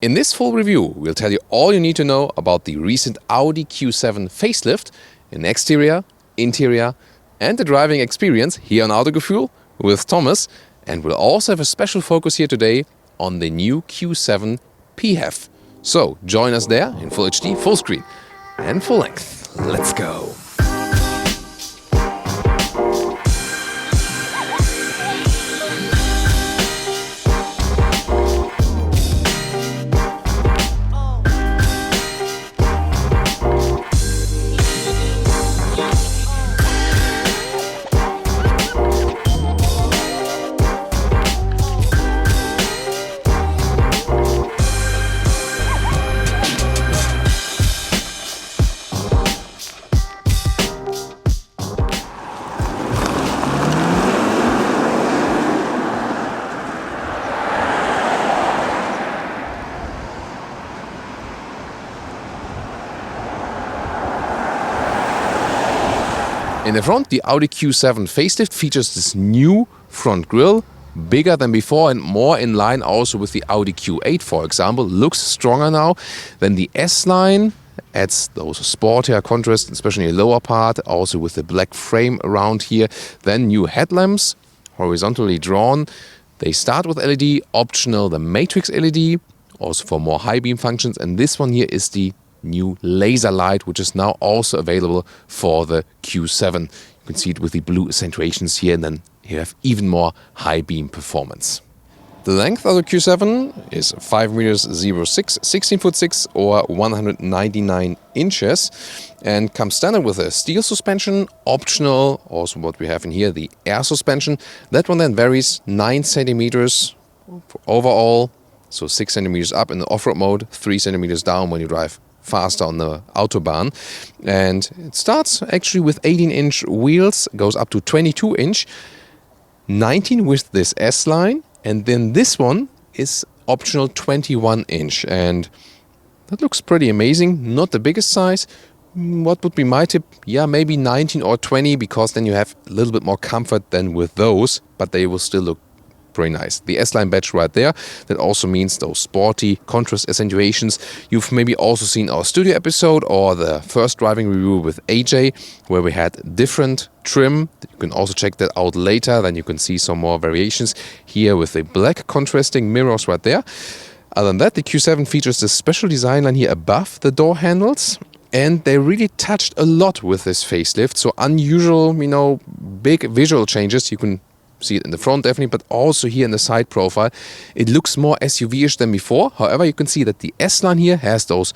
In this full review, we'll tell you all you need to know about the recent Audi Q7 facelift in exterior, interior and the driving experience here on Autogefuehl with Thomas, and we'll also have a special focus here today on the new Q7 PHEV. So join us there in full HD, full screen and full length. Let's go! In the front, the Audi Q7 facelift features this new front grille, bigger than before and more in line also with the Audi Q8, for example. Looks stronger now than the S-Line, adds those sportier contrast, especially in the lower part, also with the black frame around here. Then new headlamps, horizontally drawn. They start with LED, optional the matrix LED, also for more high beam functions. And this one here is the new laser light, which is now also available for the Q7. You can see it with the blue accentuations here, and then you have even more high beam performance. The length of the Q7 is 5 meters 06, 16 foot 6 or 199 inches, and comes standard with a steel suspension, optional also what we have in here, the air suspension. That one then varies 9 centimeters overall, so 6 centimeters up in the off-road mode, 3 centimeters down when you drive faster on the Autobahn. And it starts actually with 18-inch wheels, goes up to 22-inch, 19 with this S-Line, and then this one is optional 21-inch, and that looks pretty amazing. Not the biggest size. What would be my tip? Yeah, maybe 19 or 20, because then you have a little bit more comfort than with those, but they will still look very nice. The S-Line badge right there, that also means those sporty contrast accentuations. You've maybe also seen our studio episode or the first driving review with AJ, where we had different trim. You can also check that out later, then you can see some more variations here with the black contrasting mirrors right there. Other than that, the Q7 features this special design line here above the door handles, and they really touched a lot with this facelift. So unusual, big visual changes. You can see it in the front definitely, but also here in the side profile. It looks more SUV-ish than before. However, you can see that the S-Line here has those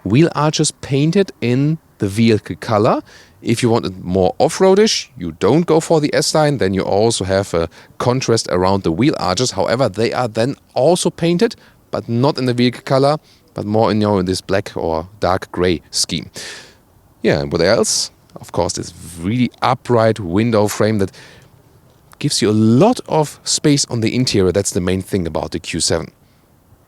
wheel arches painted in the vehicle color. If you want it more off-roadish, you don't go for the S-Line. Then you also have a contrast around the wheel arches. However, they are then also painted, but not in the vehicle color, but more in this black or dark gray scheme. Yeah, and what else? Of course, this really upright window frame that gives you a lot of space on the interior. That's the main thing about the Q7.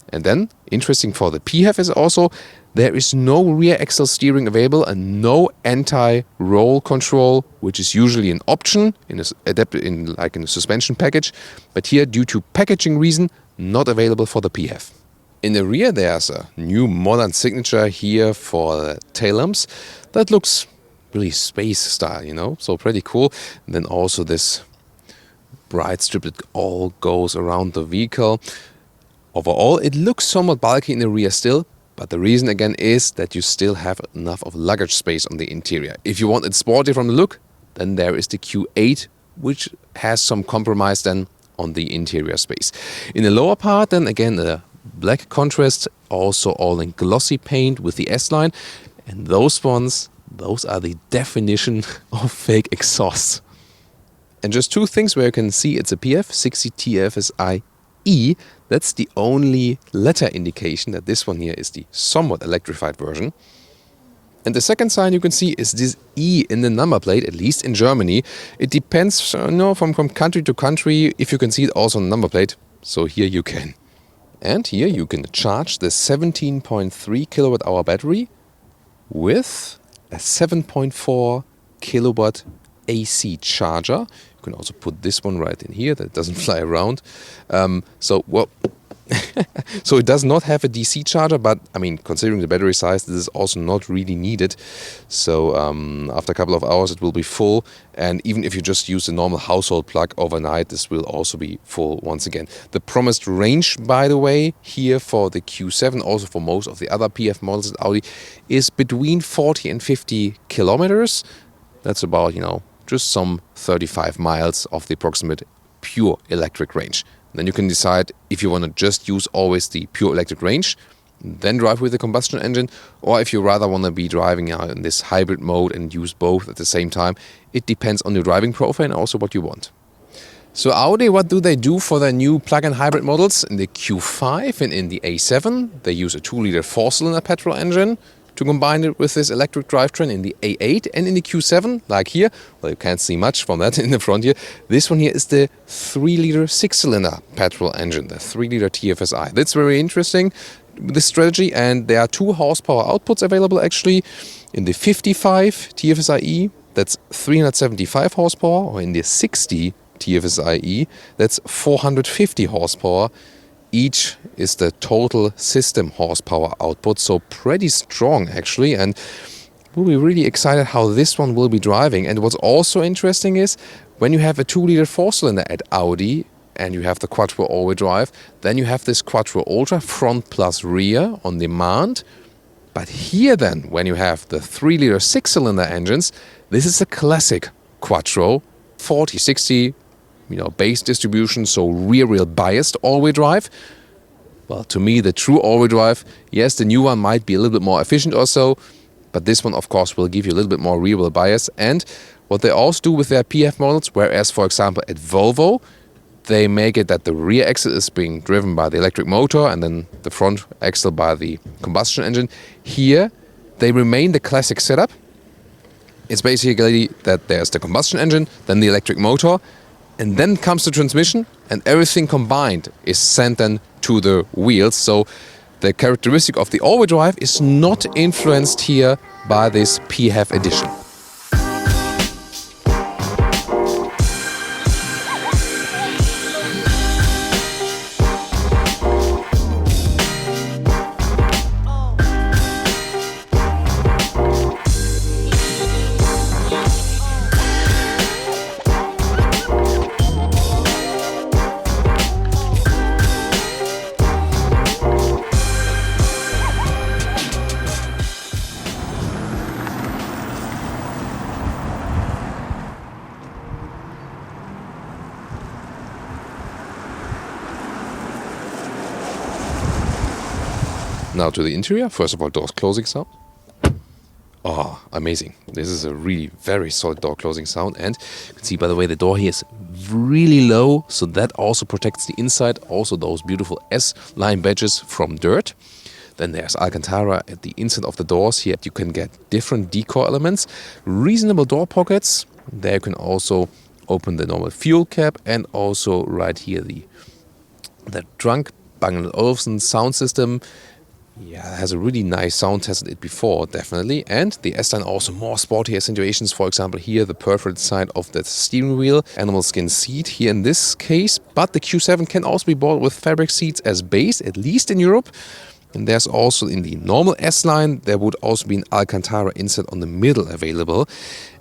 And then, interesting for the PHEV is also, there is no rear axle steering available and no anti-roll control, which is usually an option in a suspension package. But here, due to packaging reason, not available for the PHEV. In the rear, there's a new modern signature here for the tail lamps. That looks really space style, so pretty cool. And then also this bright strip that all goes around the vehicle. Overall, it looks somewhat bulky in the rear still, but the reason again is that you still have enough of luggage space on the interior. If you want it sporty from the look, then there is the Q8, which has some compromise then on the interior space. In the lower part, then again, the black contrast, also all in glossy paint with the S-Line, and those are the definition of fake exhaust. And just two things where you can see it's a PHEV, 60 TFSI-E. That's the only letter indication that this one here is the somewhat electrified version. And the second sign you can see is this E in the number plate, at least in Germany. It depends from country to country if you can see it also on the number plate. So here you can. And here you can charge the 17.3 kilowatt hour battery with a 7.4 kilowatt AC charger. You can also put this one right in here, that doesn't fly around. So it does not have a DC charger, but I mean, considering the battery size, this is also not really needed. So after a couple of hours, it will be full. And even if you just use the normal household plug overnight, this will also be full once again. The promised range, by the way, here for the Q7, also for most of the other PHEV models at Audi, is between 40 and 50 kilometers. That's about, just some 35 miles of the approximate pure electric range. Then you can decide if you want to just use always the pure electric range, then drive with the combustion engine, or if you rather want to be driving in this hybrid mode and use both at the same time. It depends on your driving profile and also what you want. So Audi, what do they do for their new plug-in hybrid models? In the Q5 and in the A7, they use a 2-liter 4-cylinder petrol engine to combine it with this electric drivetrain. In the A8 and in the Q7, like here, well, you can't see much from that in the front here. This one here is the 3-liter 6-cylinder petrol engine, the 3-liter TFSI. That's very interesting, this strategy, and there are 2 horsepower outputs available actually. In the 55 TFSIe, that's 375 horsepower, or in the 60 TFSIe, that's 450 horsepower. Each is the total system horsepower output, so pretty strong actually, and we'll be really excited how this one will be driving. And what's also interesting is when you have a 2-liter 4-cylinder at Audi and you have the Quattro all-wheel drive, then you have this Quattro Ultra front plus rear on demand. But here then, when you have the 3-liter 6-cylinder engines, this is a classic Quattro 40-60 base distribution, so rear wheel biased all-wheel drive. Well, to me, the true all-wheel drive, yes, the new one might be a little bit more efficient or so, but this one, of course, will give you a little bit more rear wheel bias. And what they also do with their PHEV models, whereas, for example, at Volvo, they make it that the rear axle is being driven by the electric motor and then the front axle by the combustion engine. Here, they remain the classic setup. It's basically that there's the combustion engine, then the electric motor, and then comes the transmission, and everything combined is sent then to the wheels. So the characteristic of the all-wheel drive is not influenced here by this PHEV edition. Now to the interior. First of all, doors closing sound. Oh, amazing. This is a really very solid door closing sound. And you can see, by the way, the door here is really low, so that also protects the inside. Also those beautiful S-line badges from dirt. Then there's Alcantara at the inside of the doors. Here you can get different decor elements. Reasonable door pockets. There you can also open the normal fuel cap, and also right here the trunk. Bang & Olufsen sound system. Yeah, it has a really nice sound, tested it before, definitely. And the S-Line also more sporty accentuations. For example, here the perforated side of the steering wheel, animal skin seat here in this case. But the Q7 can also be bought with fabric seats as base, at least in Europe. And there's also in the normal S-Line, there would also be an Alcantara insert on the middle available.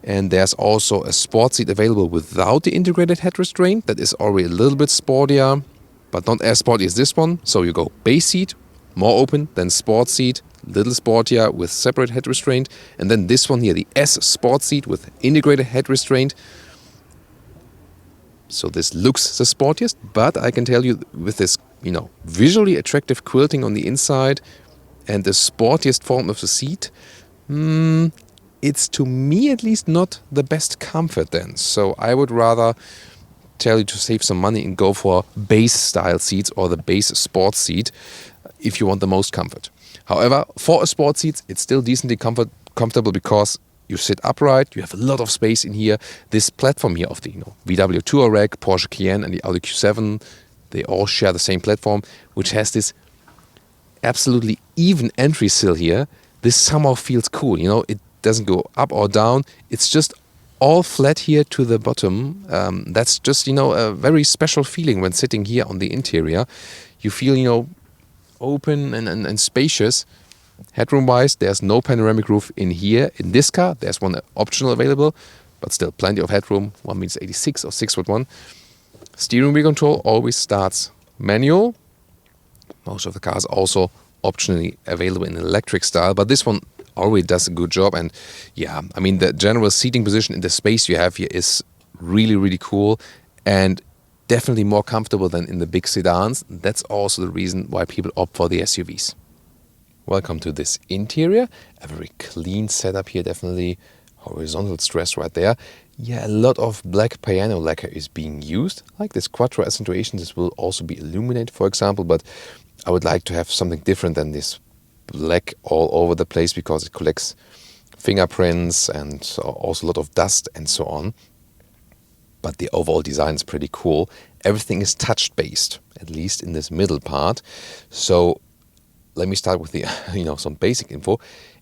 And there's also a sport seat available without the integrated head restraint. That is already a little bit sportier, but not as sporty as this one. So you go base seat, more open, then sport seat, little sportier with separate head restraint, and then this one here, the S sport seat with integrated head restraint. So this looks the sportiest, but I can tell you with this, visually attractive quilting on the inside and the sportiest form of the seat, it's to me at least not the best comfort then. So I would rather tell you to save some money and go for base style seats or the base sport seat if you want the most comfort. However, for a sport seat, it's still decently comfortable because you sit upright, you have a lot of space in here. This platform here of the VW Touareg, Porsche Cayenne and the Audi Q7, they all share the same platform, which has this absolutely even entry sill here. This somehow feels cool, it doesn't go up or down, it's just all flat here to the bottom. That's just, a very special feeling when sitting here on the interior. You feel, open and spacious. Headroom-wise, there's no panoramic roof in here. In this car, there's one optional available, but still plenty of headroom. 1.86 or 6'1". Steering wheel control always starts manual. Most of the cars also optionally available in electric style, but this one already does a good job. And yeah, I mean, the general seating position in the space you have here is really, really cool and definitely more comfortable than in the big sedans. That's also the reason why people opt for the SUVs. Welcome to this interior. A very clean setup here, definitely horizontal stress right there. Yeah, a lot of black piano lacquer is being used. Like this quattro accentuation, this will also be illuminated, for example, but I would like to have something different than this black all over the place because it collects fingerprints and also a lot of dust and so on. But the overall design is pretty cool. Everything is touch-based, at least in this middle part. So let me start with the, some basic info.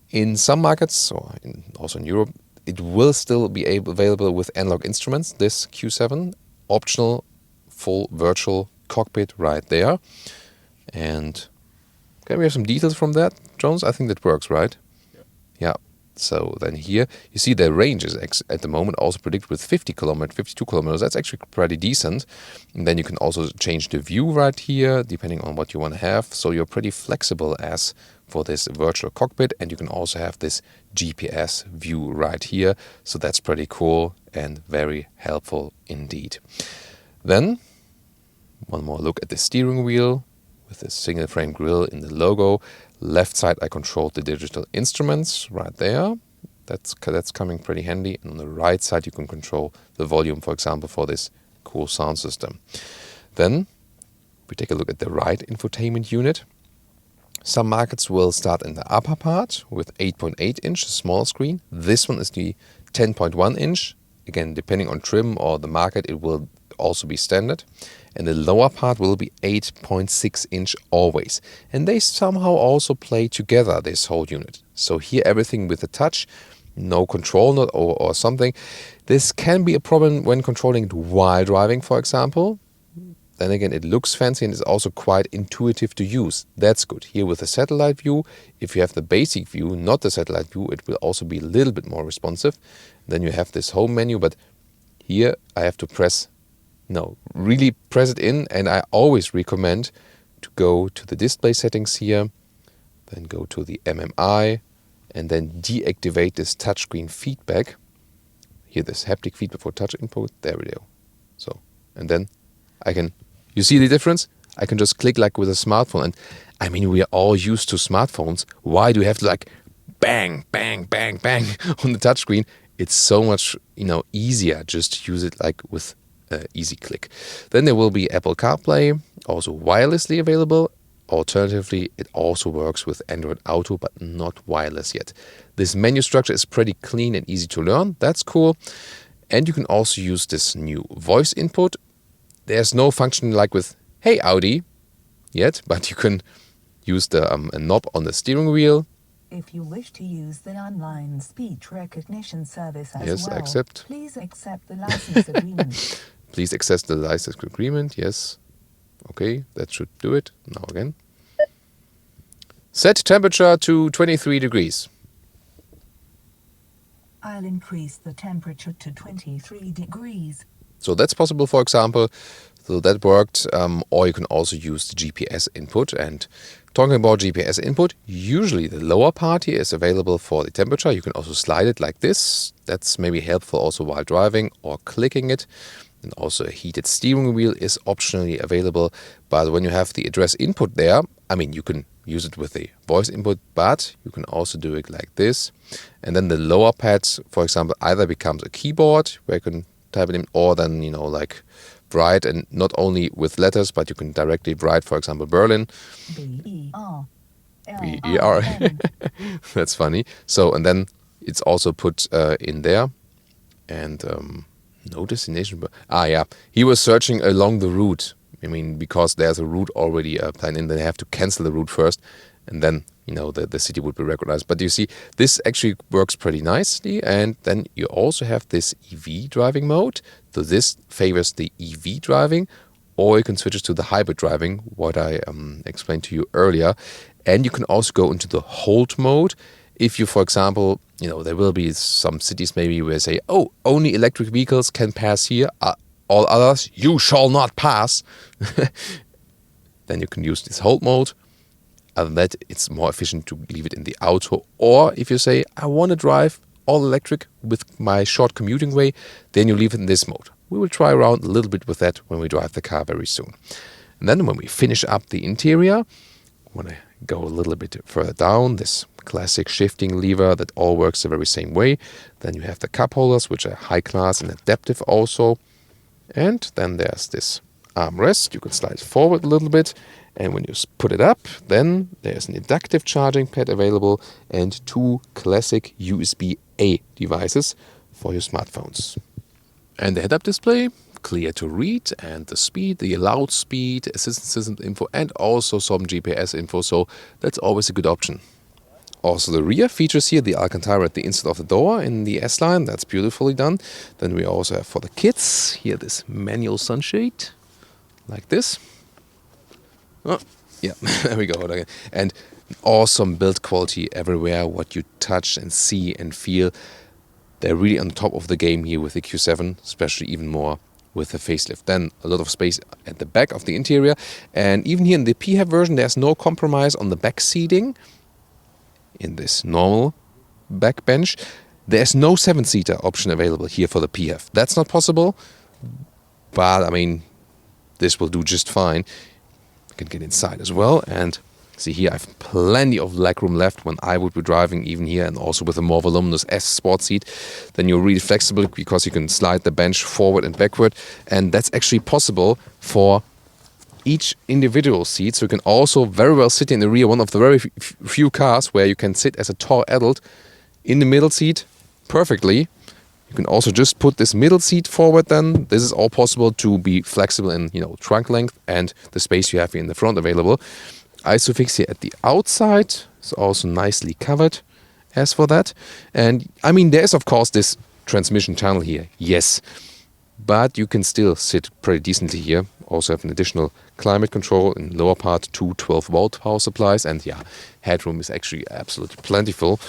In some markets, or also in Europe, it will still be available with analog instruments. This Q7, optional full virtual cockpit right there. And can we have some details from that, Jones? I think that works, right? Yeah. So then here, you see the range is at the moment also predicted with 50 kilometers, 52 kilometers. That's actually pretty decent. And then you can also change the view right here, depending on what you want to have. So you're pretty flexible as for this virtual cockpit. And you can also have this GPS view right here. So that's pretty cool and very helpful indeed. Then, one more look at the steering wheel with this single frame grille in the logo. Left side, I controlled the digital instruments right there. That's coming pretty handy. And on the right side, you can control the volume, for example, for this cool sound system. Then we take a look at the right infotainment unit. Some markets will start in the upper part with 8.8 inch, small screen. This one is the 10.1 inch. Again, depending on trim or the market, it will also be standard. And the lower part will be 8.6 inch always. And they somehow also play together, this whole unit. So here everything with a touch, no control or something. This can be a problem when controlling it while driving, for example. Then again, it looks fancy and is also quite intuitive to use. That's good. Here with the satellite view, if you have the basic view, not the satellite view, it will also be a little bit more responsive. Then you have this home menu, but here I have to really press it in, and I always recommend to go to the display settings here, then go to the MMI, and then deactivate this touchscreen feedback. Here, this haptic feedback for touch input. There we go. So, and then you see the difference? I can just click like with a smartphone. And I mean, we are all used to smartphones. Why do you have to bang, bang, bang, bang on the touchscreen? It's so much, easier just to use it like with easy click. Then there will be Apple CarPlay, also wirelessly available. Alternatively, it also works with Android Auto, but not wireless yet. This menu structure is pretty clean and easy to learn. That's cool. And you can also use this new voice input. There's no function like with Hey Audi yet, but you can use the a knob on the steering wheel. If you wish to use the online speech recognition service as yes, well, accept. Please accept the license agreement. Please accept the license agreement. Yes. Okay, that should do it. Now again. Set temperature to 23 degrees. I'll increase the temperature to 23 degrees. So that's possible, for example. So that worked. Or you can also use the GPS input. And talking about GPS input, usually the lower part here is available for the temperature. You can also slide it like this. That's maybe helpful also while driving or clicking it. And also a heated steering wheel is optionally available. But when you have the address input there, I mean, you can use it with the voice input, but you can also do it like this. And then the lower pad, for example, either becomes a keyboard where you can type it in, or then, like write, and not only with letters, but you can directly write, for example, Berlin. B-E-R. That's funny. So, and then it's also put in there. And no destination. Yeah. He was searching along the route. I mean, because there's a route already planned in, they have to cancel the route first. And then, the city would be recognized. But you see, this actually works pretty nicely. And then you also have this EV driving mode. So this favors the EV driving, or you can switch it to the hybrid driving, what I explained to you earlier. And you can also go into the hold mode. If you, for example, there will be some cities maybe where say, oh, only electric vehicles can pass here. All others, you shall not pass. Then you can use this hold mode. Other than that, it's more efficient to leave it in the auto. Or if you say, I want to drive all electric with my short commuting way, then you leave it in this mode. We will try around a little bit with that when we drive the car very soon. And then when we finish up the interior, when I go a little bit further down, this classic shifting lever that all works the very same way. Then you have the cup holders, which are high class and adaptive also. And then there's this armrest. You can slide forward a little bit. And when you put it up, then there's an inductive charging pad available and 2 classic USB-A devices for your smartphones. And the head-up display, clear to read, and the speed, the allowed speed, assistant system info, and also some GPS info, so that's always a good option. Also the rear features here the Alcantara at the inside of the door in the S-Line, that's beautifully done. Then we also have for the kids, here this manual sunshade, like this. Oh, yeah, there we go. And awesome build quality everywhere, what you touch and see and feel. They're really on top of the game here with the Q7, especially even more with the facelift. Then a lot of space at the back of the interior. And even here in the PHEV version, there's no compromise on the back seating. In this normal back bench, there's no 7-seater option available here for the PHEV. That's not possible, but I mean, this will do just fine. You can get inside as well, and see here I have plenty of legroom left when I would be driving even here, and also with a more voluminous S Sport seat. Then you're really flexible because you can slide the bench forward and backward, and that's actually possible for each individual seat. So you can also very well sit in the rear, one of the very few cars where you can sit as a tall adult in the middle seat perfectly. You can also just put this middle seat forward then. This is all possible to be flexible in, trunk length and the space you have here in the front available. Isofix here at the outside is also nicely covered as for that. And I mean, there's of course this transmission channel here, yes. But you can still sit pretty decently here. Also have an additional climate control in lower part, 2 12-volt power supplies. And yeah, headroom is actually absolutely plentiful.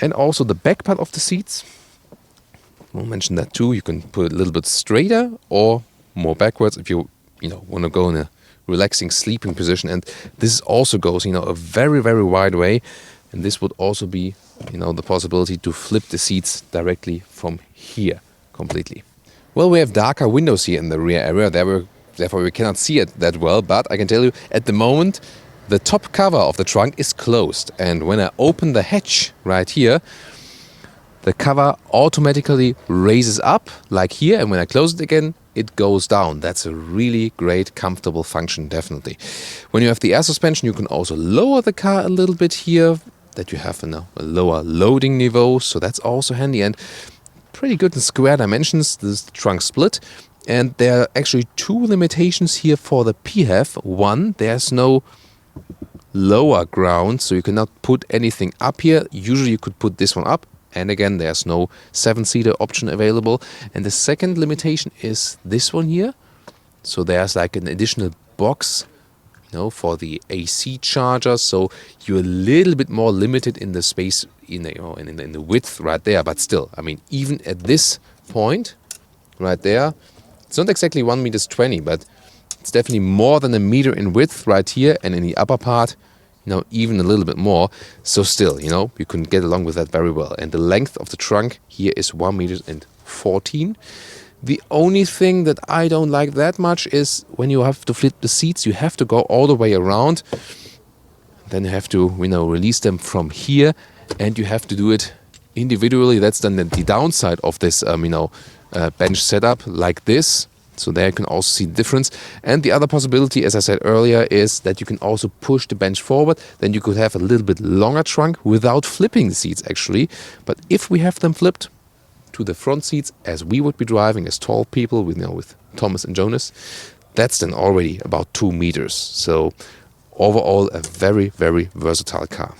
And also the back part of the seats, I'll mention that too. You can put it a little bit straighter or more backwards if you want to go in a relaxing sleeping position. And this also goes a very, very wide way. And this would also be the possibility to flip the seats directly from here completely. Well, we have darker windows here in the rear area. Therefore, we cannot see it that well. But I can tell you, at the moment, the top cover of the trunk is closed. And when I open the hatch right here, the cover automatically raises up like here, and when I close it again, it goes down. That's a really great, comfortable function, definitely. When you have the air suspension, you can also lower the car a little bit here, that you have a lower loading niveau, so that's also handy and pretty good in square dimensions. This is the trunk split, and there are actually 2 limitations here for the PHEV. One, there's no lower ground, so you cannot put anything up here. Usually you could put this one up. And again, there's no 7-seater option available. And the second limitation is this one here. So there's like an additional box, for the AC charger. So you're a little bit more limited in the space, in the width right there. But still, I mean, even at this point right there, it's not exactly 1.20 meters, but it's definitely more than a meter in width right here. And in the upper part, even a little bit more. So still, you can get along with that very well. And the length of the trunk here is 1.14 meters. The only thing that I don't like that much is when you have to flip the seats, you have to go all the way around. Then you have to, release them from here, and you have to do it individually. That's then the downside of this, bench setup like this. So there you can also see the difference. And the other possibility, as I said earlier, is that you can also push the bench forward. Then you could have a little bit longer trunk without flipping the seats actually. But if we have them flipped to the front seats, as we would be driving as tall people with Thomas and Jonas, that's then already about 2 meters. So overall, a very, very versatile car.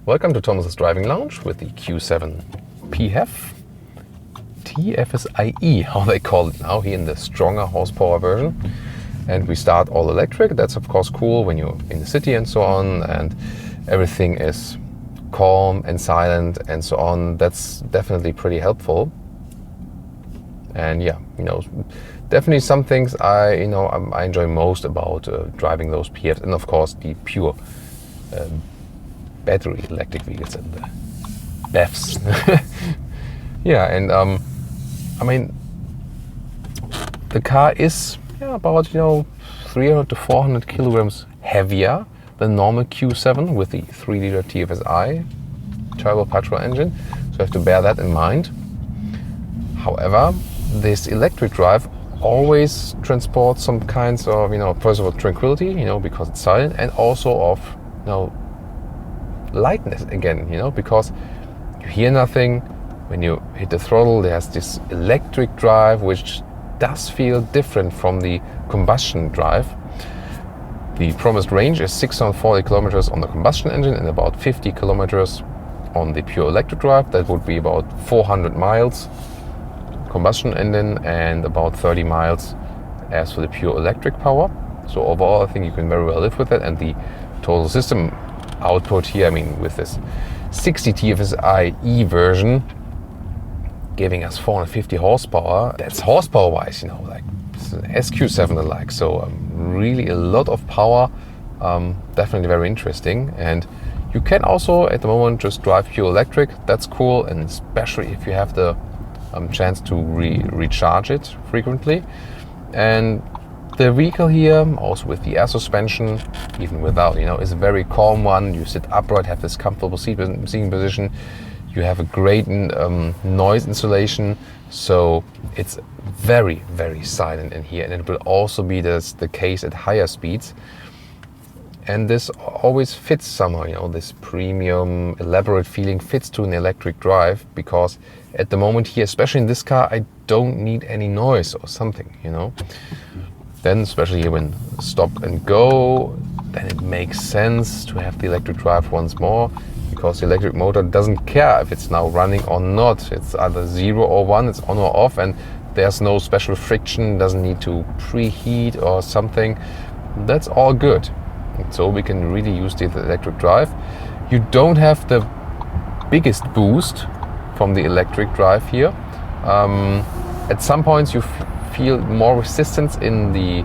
Welcome to Thomas's Driving Lounge with the Q7 PHEV. TFSIe, how they call it now, here in the stronger horsepower version. And we start all electric. That's of course cool when you're in the city and so on, and everything is calm and silent and so on. That's definitely pretty helpful. And yeah, definitely some things I enjoy most about driving those PHEVs, and of course the pure battery electric vehicles and the BEVs. Yeah, and I mean, the car is about 300 to 400 kilograms heavier than normal Q7 with the 3-liter TFSI turbo petrol engine, so you have to bear that in mind. However, this electric drive always transports some kinds of, first of all, tranquility, because it's silent, and also of, lightness again, because you hear nothing. When you hit the throttle, there's this electric drive, which does feel different from the combustion drive. The promised range is 640 kilometers on the combustion engine and about 50 kilometers on the pure electric drive. That would be about 400 miles combustion engine and about 30 miles as for the pure electric power. So overall, I think you can very well live with it. And the total system output here, with this 60 TFSI-E version, giving us 450 horsepower. That's horsepower wise, like it's an SQ7 alike. So really a lot of power, definitely very interesting. And you can also at the moment just drive pure electric. That's cool, and especially if you have the chance to recharge it frequently. And the vehicle here, also with the air suspension, even without, is a very calm one. You sit upright, have this comfortable seating position. You have a great noise insulation, so it's very, very silent in here, and it will also be the case at higher speeds. And this always fits somehow, this premium, elaborate feeling fits to an electric drive, because at the moment here, especially in this car, I don't need any noise or something, Then, especially here when stop and go, then it makes sense to have the electric drive once more, because the electric motor doesn't care if it's now running or not. It's either 0 or 1, it's on or off, and there's no special friction, doesn't need to preheat or something. That's all good. And so we can really use the electric drive. You don't have the biggest boost from the electric drive here. At some points you feel more resistance in the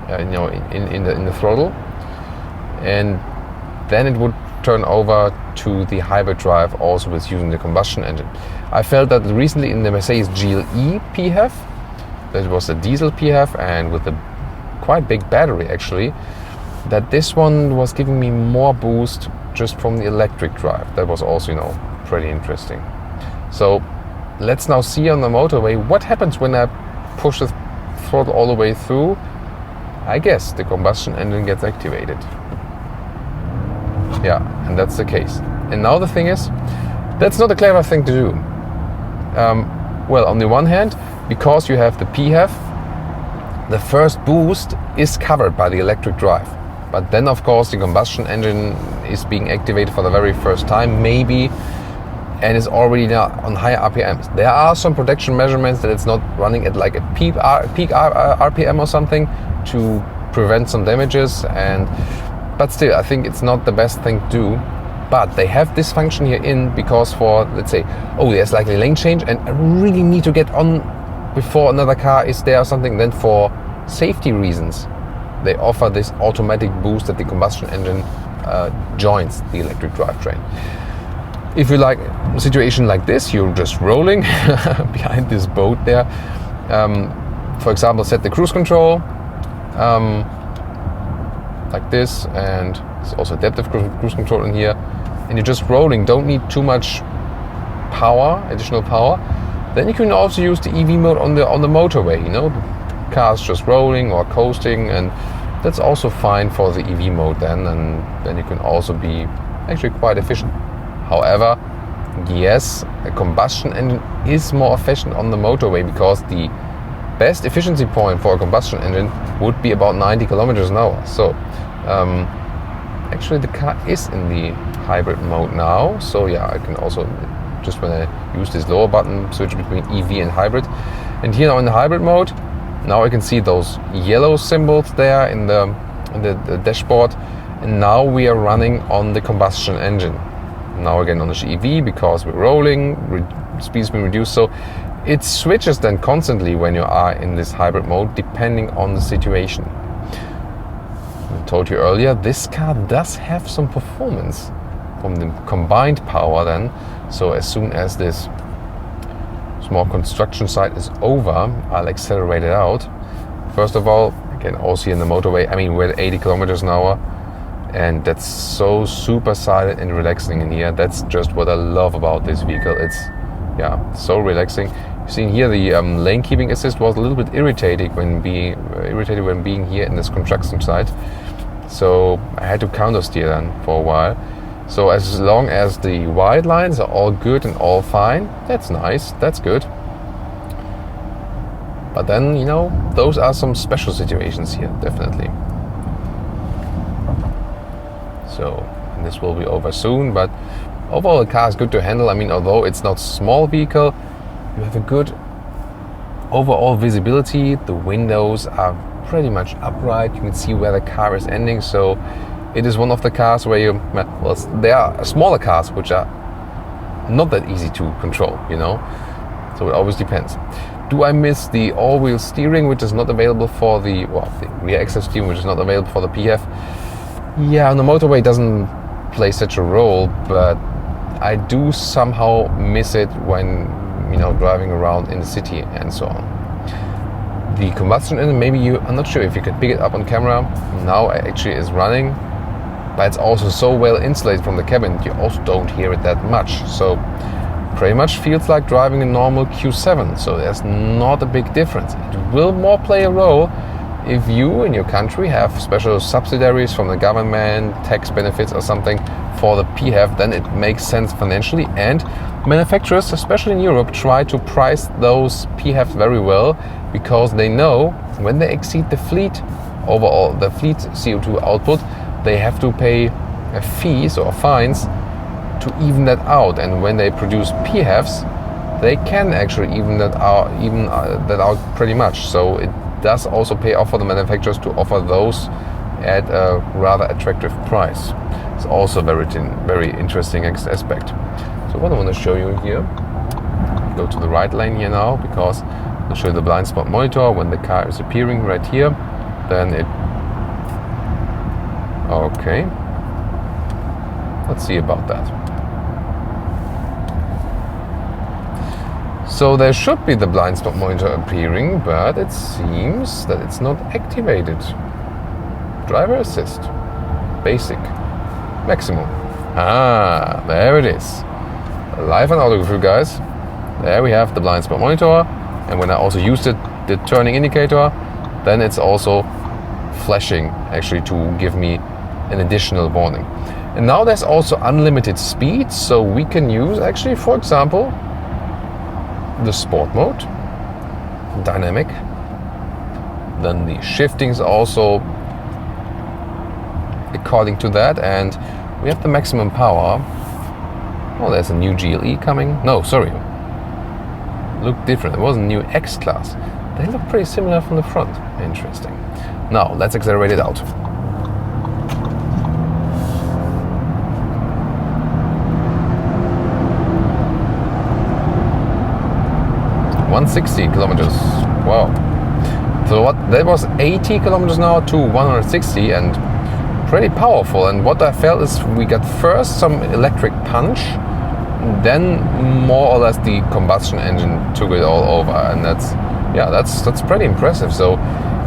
in the throttle, and then it would turn over to the hybrid drive, also with using the combustion engine. I felt that recently in the Mercedes GLE PHEV, that was a diesel PHEV and with a quite big battery actually, that this one was giving me more boost just from the electric drive. That was also, pretty interesting. So let's now see on the motorway what happens when I push the throttle all the way through. I guess the combustion engine gets activated. Yeah, and that's the case. And now the thing is, that's not a clever thing to do. Well, on the one hand, because you have the PHEV, the first boost is covered by the electric drive. But then, of course, the combustion engine is being activated for the very first time, maybe, and is already now on higher RPMs. There are some protection measurements that it's not running at like a peak RPM or something to prevent some damages, but still, I think it's not the best thing to do. But they have this function here in, because for, let's say, there's likely lane change and I really need to get on before another car is there or something, then for safety reasons, they offer this automatic boost that the combustion engine joins the electric drivetrain. If you like a situation like this, you're just rolling behind this boat there. For example, set the cruise control like this, and it's also adaptive cruise control in here, and you're just rolling, don't need too much power, additional power. Then you can also use the EV mode on the motorway, the car's just rolling or coasting, and that's also fine for the EV mode then, and then you can also be actually quite efficient. However, yes, a combustion engine is more efficient on the motorway, because the best efficiency point for a combustion engine would be about 90 kilometers an hour. So actually the car is in the hybrid mode now. So yeah, I can also, just when I use this lower button, switch between EV and hybrid. And here now in the hybrid mode, now I can see those yellow symbols there in the dashboard. And now we are running on the combustion engine. Now again on the EV, because we're rolling, speed's been reduced. So it switches then constantly when you are in this hybrid mode, depending on the situation. I told you earlier, this car does have some performance from the combined power then. So as soon as this small construction site is over, I'll accelerate it out. First of all, again, also in the motorway, I mean, we're at 80 kilometers an hour, and that's so super silent and relaxing in here. That's just what I love about this vehicle. It's, yeah, so relaxing. You've seen here the lane keeping assist was a little bit irritating when being here in this construction site. So I had to counter steer then for a while. So as long as the white lines are all good and all fine, that's nice, that's good. But then, you know, those are some special situations here, definitely. So, and this will be over soon, but overall the car is good to handle. I mean, although it's not a small vehicle, you have a good overall visibility. The windows are pretty much upright. You can see where the car is ending. So it is one of the cars where you, well, there are smaller cars which are not that easy to control, you know. So it always depends. Do I miss the all-wheel steering, which is not available for the, well, the rear axle steering, which is not available for the PHEV? Yeah, on the motorway it doesn't play such a role, but I do somehow miss it when, you know, driving around in the city and so on. The combustion engine, maybe I'm not sure if you can pick it up on camera. Now it actually is running, but it's also so well insulated from the cabin, you also don't hear it that much. So pretty much feels like driving a normal Q7, so there's not a big difference. It will more play a role if you in your country have special subsidiaries from the government, tax benefits or something for the PHEV, then it makes sense financially. And manufacturers, especially in Europe, try to price those PHEVs very well, because they know when they exceed the fleet overall, the fleet CO2 output, they have to pay fees or fines to even that out. And when they produce PHEVs, they can actually even that out pretty much. So it does also pay off for the manufacturers to offer those at a rather attractive price. It's also a very interesting aspect. So what I want to show you here, go to the right lane here now, because I'll show you the blind spot monitor when the car is appearing right here. Then it, okay, let's see about that. So there should be the blind spot monitor appearing, but it seems that it's not activated. Driver assist, basic, maximum. Ah, there it is. Live on Autogefuehl, guys. There we have the blind spot monitor, and when I also used it, the turning indicator, then it's also flashing actually to give me an additional warning. And now there's also unlimited speed, so we can use actually, for example, the sport mode, dynamic. Then the shiftings also according to that, and we have the maximum power. Oh, there's a new GLE coming. No, sorry, look different. It was a new X class. They look pretty similar from the front. Interesting. Now let's accelerate it out. kilometers. Wow. So what, that was 80 kilometers an hour to 160, and pretty powerful. And what I felt is we got first some electric punch, then more or less the combustion engine took it all over, and that's pretty impressive. So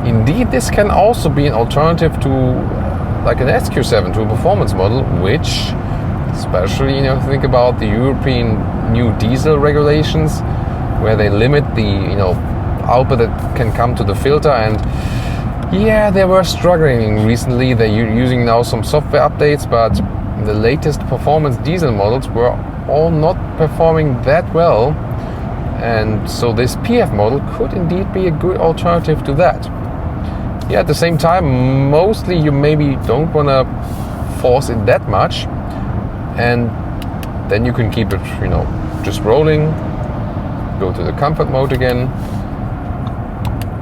indeed this can also be an alternative to like an SQ7, to a performance model, which, especially, you know, think about the European new diesel regulations, where they limit the, you know, output that can come to the filter. And yeah, they were struggling recently. They're using now some software updates, but the latest performance diesel models were all not performing that well. And so this PHEV model could indeed be a good alternative to that. Yeah, at the same time, mostly you maybe don't want to force it that much. and then you can keep it, just rolling, go to the comfort mode again,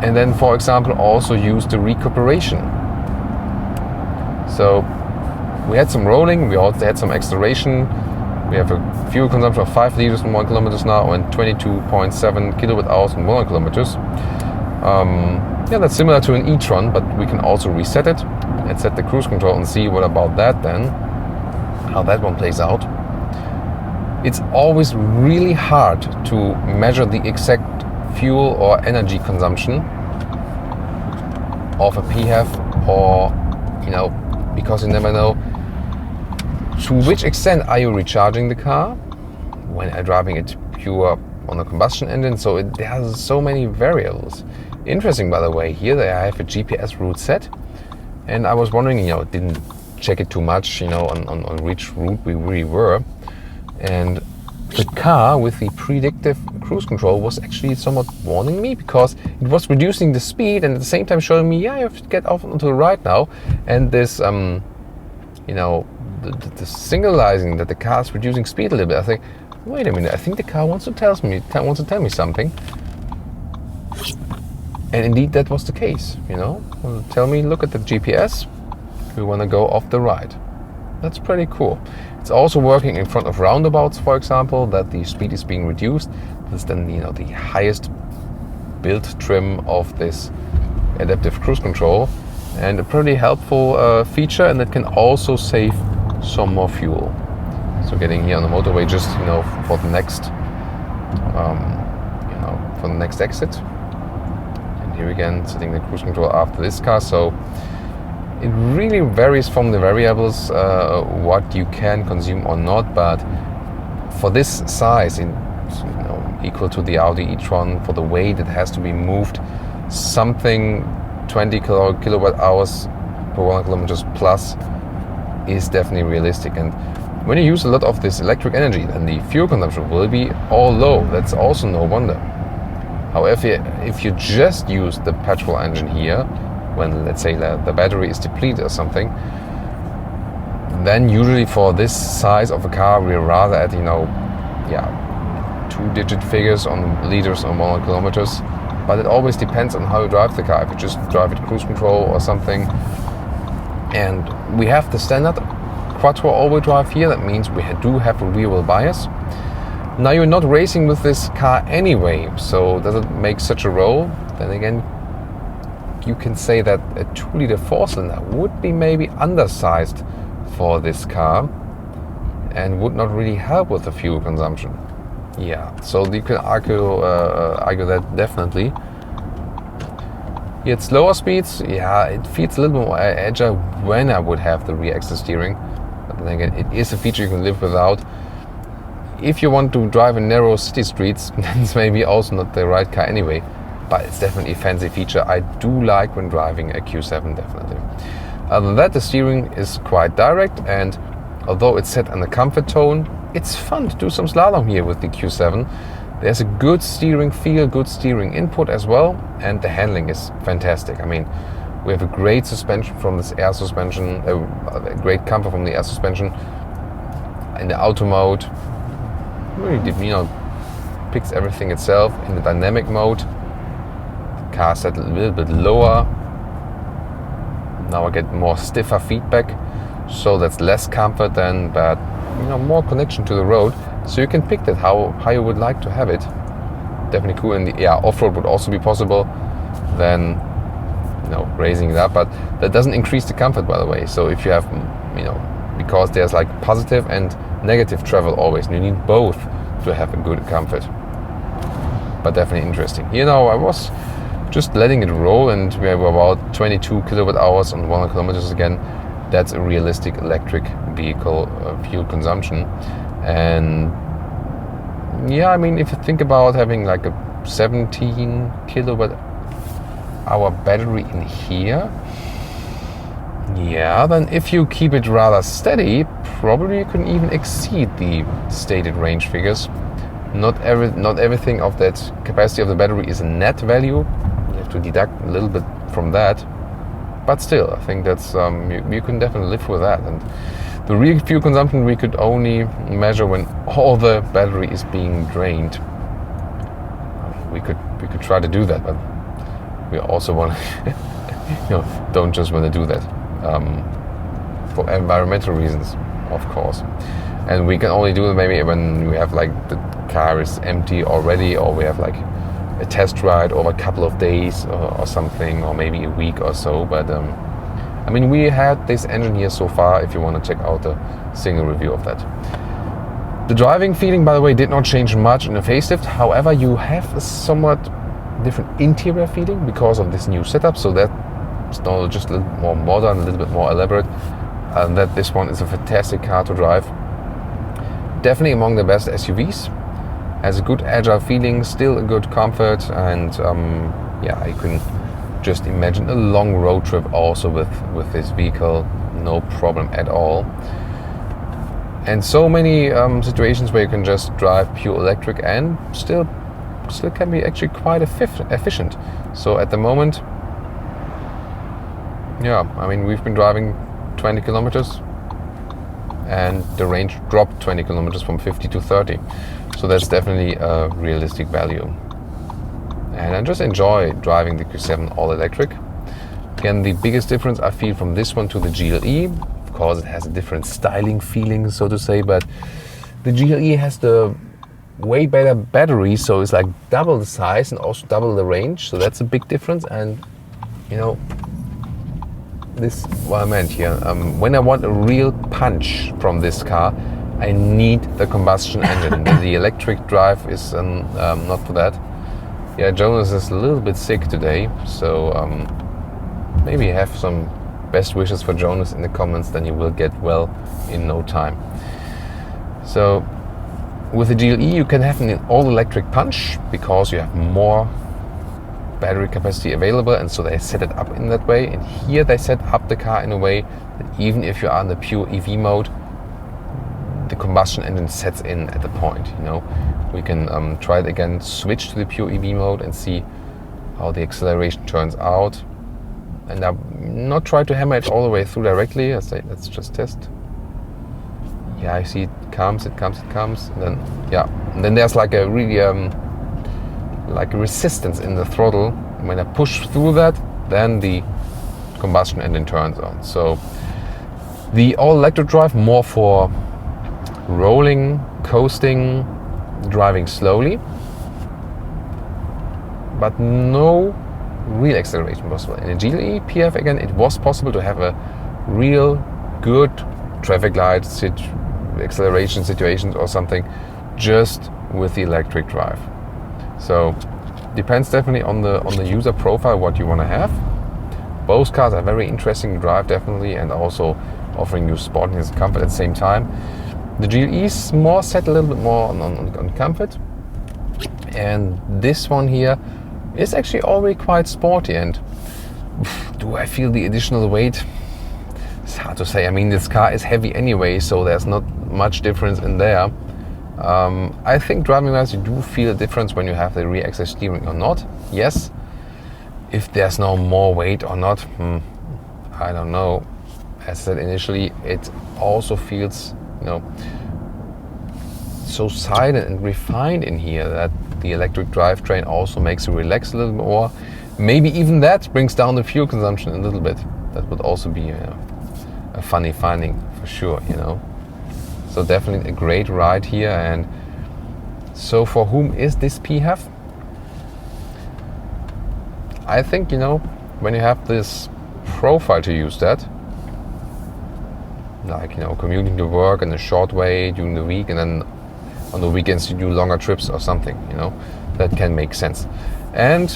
and then, for example, also use the recuperation. So we had some rolling, we also had some acceleration. We have a fuel consumption of 5 liters in 1 kilometers now and 22.7 kilowatt hours in 100 kilometers. That's similar to an e-tron, but we can also reset it and set the cruise control and see what about that then, how that one plays out. It's always really hard to measure the exact fuel or energy consumption of a PHEV, or because you never know to which extent are you recharging the car when I'm driving it pure on a combustion engine. So there's so many variables. Interesting, by the way, here I have a GPS route set, and I was wondering, didn't check it too much, on which route we really were, and the car with the predictive cruise control was actually somewhat warning me, because it was reducing the speed and at the same time showing me, you have to get off onto the right now, and this, the signalizing that the car is reducing speed a little bit. I think, wait a minute, I think the car wants to tell me something. And indeed, that was the case. Tell me, look at the GPS. We want to go off the right. That's pretty cool. It's also working in front of roundabouts, for example, that the speed is being reduced. That's then the highest build trim of this adaptive cruise control, and a pretty helpful feature, and it can also save some more fuel. So getting here on the motorway, just for the next, for the next exit. And here again, setting the cruise control after this car. So it really varies from the variables what you can consume or not. But for this size, equal to the Audi e-tron, for the weight it has to be moved, something 20 kilowatt hours per 100 kilometers plus is definitely realistic. And when you use a lot of this electric energy, then the fuel consumption will be all low. That's also no wonder. However, if you just use the petrol engine here, when let's say the battery is depleted or something, then usually for this size of a car we're rather at 2-digit figures on liters on 100 kilometers. But it always depends on how you drive the car. If you just drive it cruise control or something. And we have the standard quattro all-wheel drive here. That means we do have a rear-wheel bias. Now you're not racing with this car anyway, so does it make such a role? Then again, you can say that a 2-liter 4-cylinder would be maybe undersized for this car and would not really help with the fuel consumption. Yeah, so you can argue that definitely. Here at slower speeds, it feels a little bit more agile when I would have the rear axle steering. But then again, it is a feature you can live without. If you want to drive in narrow city streets, then it's maybe also not the right car anyway. But it's definitely a fancy feature I do like when driving a Q7, definitely. Other than that, the steering is quite direct, and although it's set on the comfort tone, it's fun to do some slalom here with the Q7. There's a good steering feel, good steering input as well, and the handling is fantastic. I mean, we have a great suspension from this air suspension, a great comfort from the air suspension. In the auto mode, really, picks everything itself. In the dynamic mode, the car set a little bit lower. Now I get more stiffer feedback, so that's less comfort then, but more connection to the road. So you can pick that how you would like to have it. Definitely cool. And off-road would also be possible. Then raising it up, but that doesn't increase the comfort, by the way. So if you have because there's like positive and negative travel always, and you need both to have a good comfort. But definitely interesting. I was just letting it roll, and we have about 22 kilowatt hours on 100 kilometers again. That's a realistic electric vehicle fuel consumption. And if you think about having like a 17 kilowatt hour battery in here, then if you keep it rather steady, probably you can even exceed the stated range figures. Not everything of that capacity of the battery is a net value. You have to deduct a little bit from that. But still, I think that's you can definitely live with that. And The real fuel consumption we could only measure when all the battery is being drained. We could try to do that, but we also want to, don't just want to do that for environmental reasons, of course. And we can only do it maybe when we have like the car is empty already, or we have like a test ride over a couple of days or something, or maybe a week or so. But I mean, we had this engine here so far, if you want to check out the single review of that. The driving feeling, by the way, did not change much in the facelift. However, you have a somewhat different interior feeling because of this new setup. So that's now just a little bit more modern, a little bit more elaborate. And that this one is a fantastic car to drive. Definitely among the best SUVs. Has a good agile feeling, still a good comfort, and yeah, you can just imagine a long road trip also with this vehicle, no problem at all. And so many situations where you can just drive pure electric and still can be actually quite efficient. So at the moment, yeah, I mean, we've been driving 20 kilometers and the range dropped 20 kilometers from 50 to 30. So that's definitely a realistic value. And I just enjoy driving the Q7 all electric. Again, the biggest difference I feel from this one to the GLE, of course it has a different styling feeling, so to say, but the GLE has the way better battery, so it's like double the size and also double the range. So that's a big difference. And this is what I meant here. When I want a real punch from this car, I need the combustion engine. The electric drive is not for that. Yeah, Jonas is a little bit sick today, so maybe have some best wishes for Jonas in the comments, then he will get well in no time. So with the GLE you can have an all-electric punch because you have more battery capacity available, and so they set it up in that way. And here they set up the car in a way that even if you are in the pure EV mode, the combustion engine sets in at the point. We can try it again, switch to the pure EV mode and see how the acceleration turns out. And I'm not try to hammer it all the way through directly. I say let's just test. Yeah, I see it comes, and then and then there's like a really like a resistance in the throttle. When I push through that, then the combustion engine turns on. So the all-electric drive more for rolling, coasting, driving slowly, but no real acceleration possible. In a GLE PHEV, again, it was possible to have a real good traffic light acceleration situations or something just with the electric drive. So depends definitely on the user profile, what you want to have. Both cars are very interesting to drive, definitely, and also offering you sportiness and comfort at the same time. The GLE is more set a little bit more on comfort, and this one here is actually already quite sporty. And do I feel the additional weight? It's hard to say. I mean, this car is heavy anyway, so there's not much difference in there. I think driving-wise, you do feel a difference when you have the rear axle steering or not. Yes. If there's no more weight or not, I don't know. As I said initially, it also feels, so silent and refined in here that the electric drivetrain also makes you relax a little bit more. Maybe even that brings down the fuel consumption a little bit. That would also be a funny finding for sure, So definitely a great ride here. And so for whom is this PHEV? I think, when you have this profile to use that, like, commuting to work in a short way during the week, and then on the weekends you do longer trips or something, that can make sense. And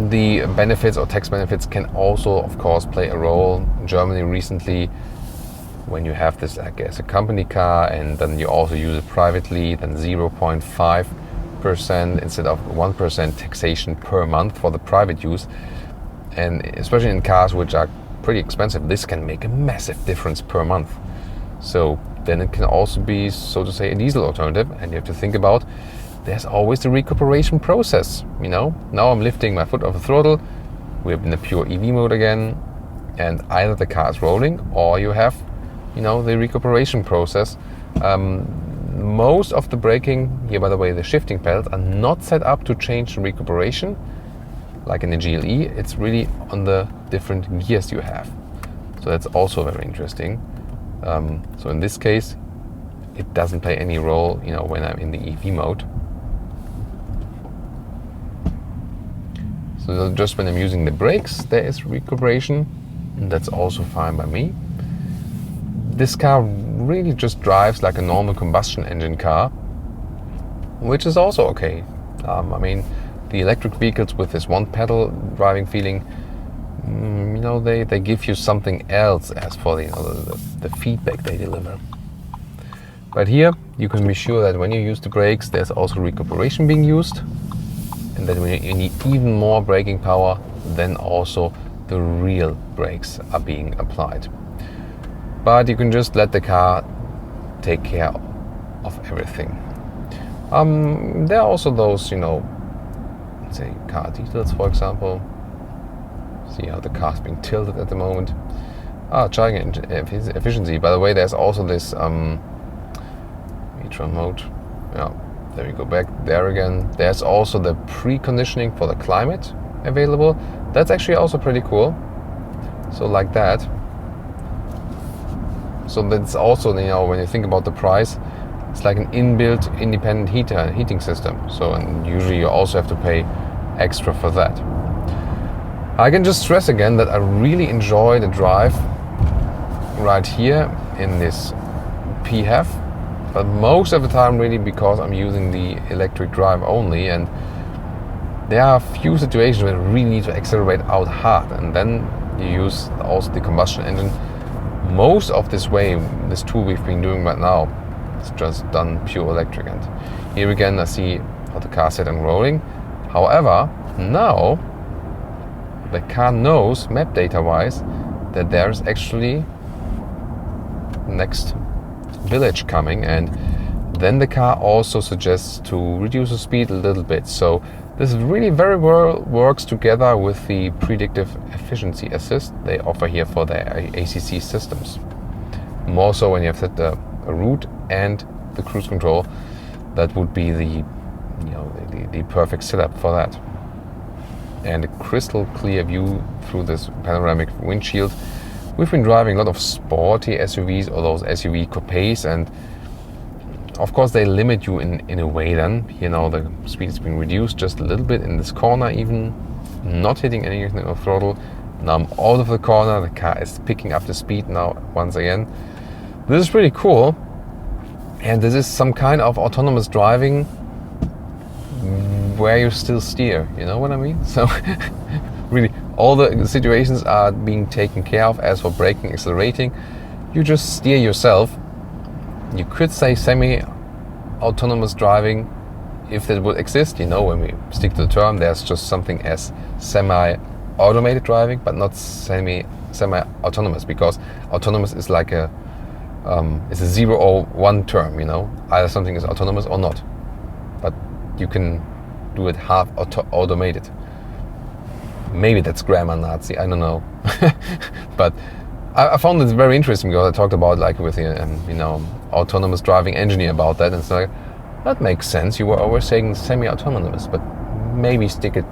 the benefits or tax benefits can also, of course, play a role. In Germany recently, when you have this as a company car and then you also use it privately, then 0.5% instead of 1% taxation per month for the private use. And especially in cars which are pretty expensive, this can make a massive difference per month. So then it can also be, so to say, a diesel alternative. And you have to think about, there's always the recuperation process. Now I'm lifting my foot off the throttle, we're in the pure EV mode again, and either the car is rolling or you have the recuperation process. Most of the braking, here by the way, the shifting pedals are not set up to change the recuperation, like in the GLE. It's really on the different gears you have. So that's also very interesting. So in this case, it doesn't play any role, when I'm in the EV mode. So just when I'm using the brakes, there is recuperation, and that's also fine by me. This car really just drives like a normal combustion engine car, which is also okay. The electric vehicles with this one pedal driving feeling, they give you something else as for the feedback they deliver. But here you can be sure that when you use the brakes, there's also recuperation being used, and that when you need even more braking power, then also the real brakes are being applied. But you can just let the car take care of everything. There are also those, let's say car details, for example. See how the car's being tilted at the moment. Charging efficiency. By the way, there's also this e-tron mode. Yeah, there we go back there again. There's also the preconditioning for the climate available. That's actually also pretty cool. So like that. So that's also, when you think about the price, it's like an inbuilt independent heating system. So, and usually you also have to pay extra for that. I can just stress again that I really enjoy the drive right here in this PHEV, but most of the time really because I'm using the electric drive only, and there are a few situations where you really need to accelerate out hard, and then you use also the combustion engine. Most of this tour we've been doing right now, it's just done pure electric, and here again I see how the car set and rolling. However, now the car knows, map data wise, that there's actually next village coming, and then the car also suggests to reduce the speed a little bit. So this really very well works together with the predictive efficiency assist they offer here for their ACC systems. More so when you have set a route and the cruise control, that would be the perfect setup for that. And a crystal clear view through this panoramic windshield. We've been driving a lot of sporty SUVs or those SUV coupes, and of course they limit you in a way then. The speed has been reduced just a little bit in this corner, even not hitting anything of throttle. Now I'm out of the corner, the car is picking up the speed now once again. This is pretty cool, and this is some kind of autonomous driving where you still steer, you know what I mean? So really all the situations are being taken care of. As for braking, accelerating, you just steer yourself. You could say semi-autonomous driving if that would exist. When we stick to the term, there's just something as semi-automated driving, but not semi-autonomous, because autonomous is like it's a 0 or 1 term. Either something is autonomous or not. But you can do it half automated. Maybe that's grammar Nazi, I don't know. But I found it very interesting, because I talked about with autonomous driving engineer about that, and it's like, that makes sense. You were always saying semi-autonomous, but maybe stick it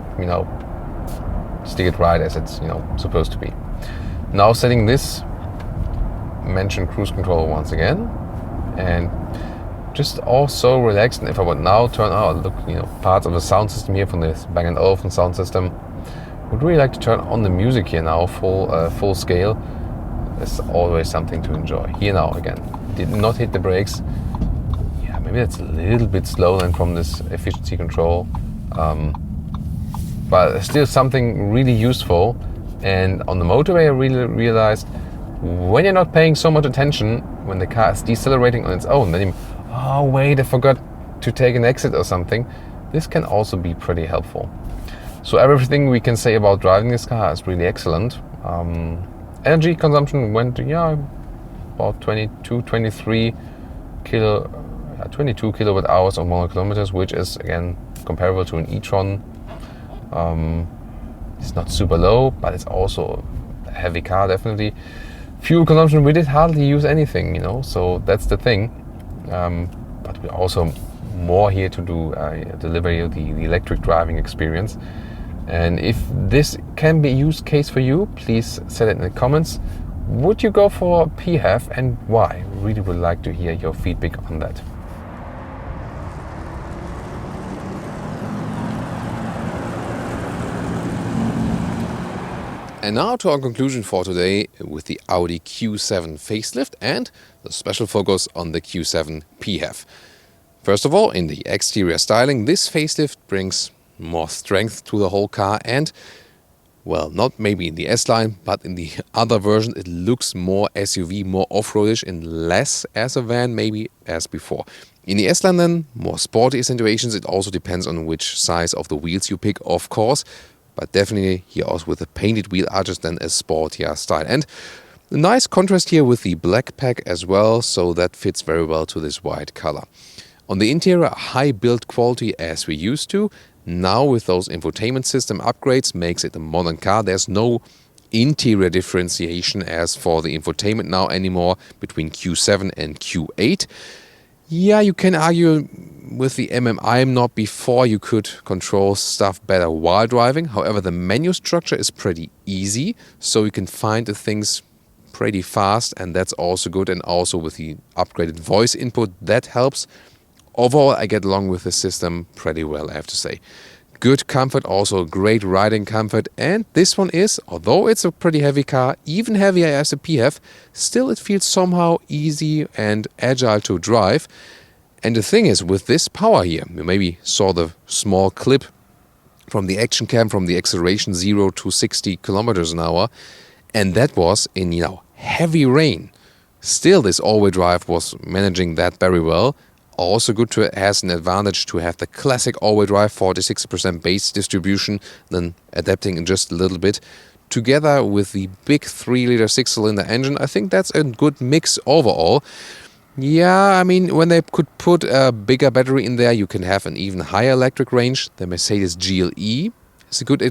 right as it's supposed to be. Now setting this mentioned cruise control once again, and just also relaxed. And if I would now turn parts of the sound system here from this Bang & Olufsen sound system, would really like to turn on the music here now, full scale. It's always something to enjoy. Here now again, did not hit the brakes. Yeah, maybe that's a little bit slow then from this efficiency control, but still something really useful. And on the motorway I really realized, when you're not paying so much attention, when the car is decelerating on its own, then oh wait, I forgot to take an exit or something, this can also be pretty helpful. So everything we can say about driving this car is really excellent. Energy consumption went to about 22 kilowatt hours on 100 kilometers, which is again comparable to an e-tron. It's not super low, but it's also a heavy car definitely. fuel consumption, we did hardly use anything, you know, so that's the thing. But we're also more here to do deliver you the electric driving experience. And if this can be a use case for you, please set it in the comments. Would you go for a PHEV and why? Really would like to hear your feedback on that. And now to our conclusion for today with the Audi Q7 facelift and the special focus on the Q7 PHEV. First of all, in the exterior styling, this facelift brings more strength to the whole car and, well, not maybe in the S-Line, but in the other version it looks more SUV, more off-roadish and less as a van maybe as before. In the S-Line then, more sporty accentuations. It also depends on which size of the wheels you pick, of course. But definitely here also with the painted wheel arches then a sportier style. And a nice contrast here with the black pack as well, so that fits very well to this white color. On the interior, high build quality as we used to. Now with those infotainment system upgrades makes it a modern car. There's no interior differentiation as for the infotainment now anymore between Q7 and Q8. Yeah, you can argue with the MMI knob before you could control stuff better while driving. However, the menu structure is pretty easy, so you can find the things pretty fast, and that's also good. And also with the upgraded voice input, that helps. Overall, I get along with the system pretty well, I have to say. Good comfort, also great riding comfort. And this one is, although it's a pretty heavy car, even heavier as a PHEV, still it feels somehow easy and agile to drive. And the thing is, with this power here, you maybe saw the small clip from the action cam from the acceleration 0 to 60 kilometers an hour. And that was in, you know, heavy rain. Still, this all-wheel drive was managing that very well. Also good to has an advantage to have the classic all-wheel drive 40-60% base distribution, then adapting in just a little bit. Together with the big 3-liter 6-cylinder engine, I think that's a good mix overall. Yeah, I mean, when they could put a bigger battery in there, you can have an even higher electric range. The Mercedes GLE is a good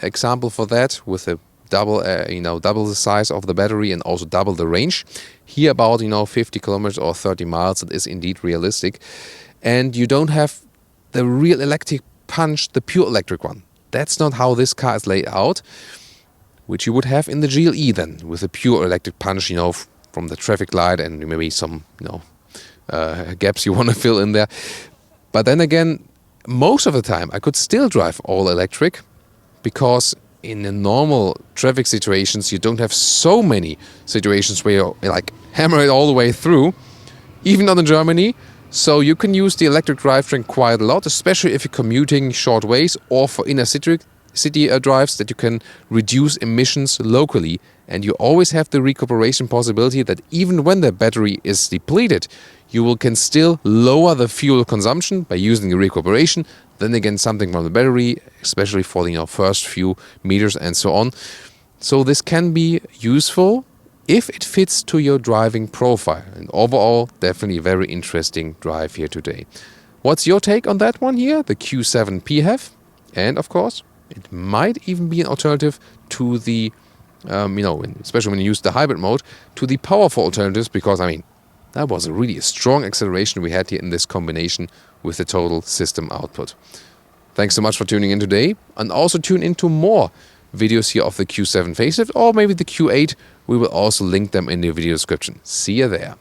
example for that, with a double the size of the battery and also double the range. Here about 50 kilometers or 30 miles, it is indeed realistic. And you don't have the real electric punch, the pure electric one. That's not how this car is laid out, which you would have in the GLE then, with a pure electric punch, from the traffic light and maybe some gaps you want to fill in there. But then again, most of the time I could still drive all electric, because in the normal traffic situations, you don't have so many situations where you like hammer it all the way through, even not in Germany. So you can use the electric drivetrain quite a lot, especially if you're commuting short ways or for inner city drives, that you can reduce emissions locally. And you always have the recuperation possibility that even when the battery is depleted, you can still lower the fuel consumption by using the recuperation. Then again, something from the battery, especially for the first few meters and so on. So this can be useful if it fits to your driving profile. And overall, definitely a very interesting drive here today. What's your take on that one here, the Q7 PHEV? And of course, it might even be an alternative to the, especially when you use the hybrid mode, to the powerful alternatives, because that was a strong acceleration we had here in this combination with the total system output. Thanks so much for tuning in today, and also tune into more videos here of the Q7 facelift or maybe the Q8. We will also link them in the video description. See you there.